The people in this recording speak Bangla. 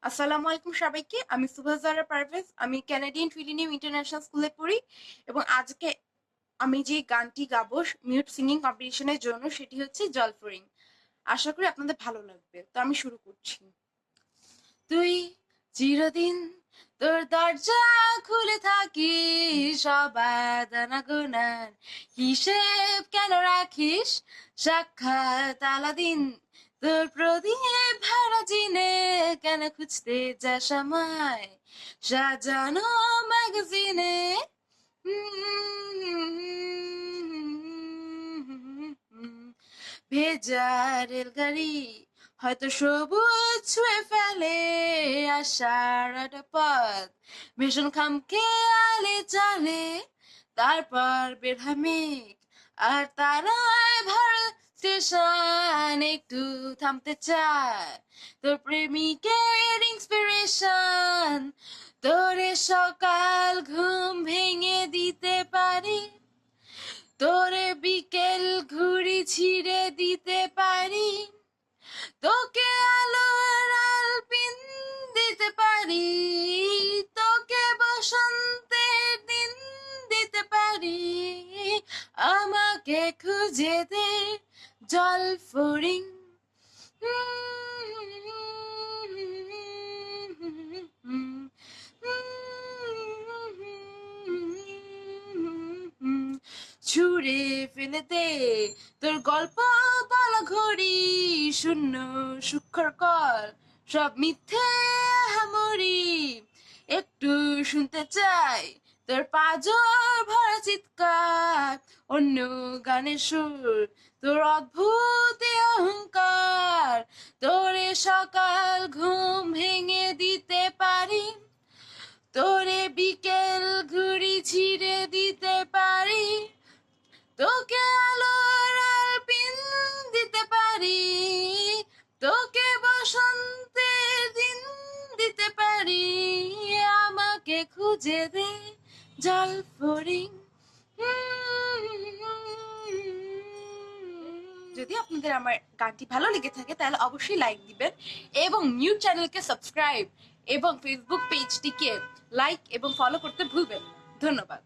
আসসালামু আলাইকুম সবাইকে। আমি সুবহাজারা পারভেজ। আমি ক্যানাডিয়ান ফিলিনিয়াম ইন্টারন্যাশনাল স্কুলে পড়ি এবং আজকে আমি যে গানটি গাবো মিউট সিঙ্গিং কম্পিটিশনের জন্য সেটি হচ্ছে জলফরিং। আশা করি আপনাদের ভালো লাগবে। তো আমি শুরু করছি। তুই চিরদিন তোর দরজা খুলে থাকিস, সবাদানা গোনার হিসেব কেন রাখিস? সাক্ষাৎ আলাদিন তোর প্রদীপ ভাড়া জিনে কেন খুঁজতে যাস আমায় সাজানো ম্যাগাজিনে? ভেজা রেলগাড়ি হয়তো সবুজ ছুঁয়ে ফেলে আশার একটা পথ ভীষণ খামকে আলে চলে, তারপর বের হয় মেঘ আর তারায় ভরা স্টেশন একটু থামতে চায় তোর প্রেমিকের ইন্সপিরেশন। তোরে সকাল ঘুম ভেঙে দিতে পারি, তোরে বিকেল ঘুড়ি ছিঁড়ে দিতে পারি, তোকে আলোর আলপিন দিতে পারি, তোকে বসন্তের দিন দিতে পারি। আমাকে খুঁজে দে জলফরিং। ছুঁড়ে ফেলে দে তোর গল্প বলা ঘড়ি, শূন্য সূক্ষ্ম কল সব মিথ্যে হামরি। একটু শুনতে চাই তোর পাজর ভরা চিৎকার, অন্য গানের সুর তোর অদ্ভুত অহংকার। তোরে সকাল ঘুম ভেঙে দিতে পারি, তোরে বিকেল ঘুড়ি ছিঁড়ে দিতে পারি, তোকে আলোর আলপিন দিতে পারি, তোকে বসন্তের দিন দিতে পারি। আমাকে খুঁজে দে জলফরিং। যদি আপনাদের আমার গানটি ভালো লেগে থাকে তাহলে অবশ্যই লাইক দিবেন এবং মিউট চ্যানেলকে সাবস্ক্রাইব এবং ফেসবুক পেজটিকে লাইক এবং ফলো করতে ভুলবেন। ধন্যবাদ।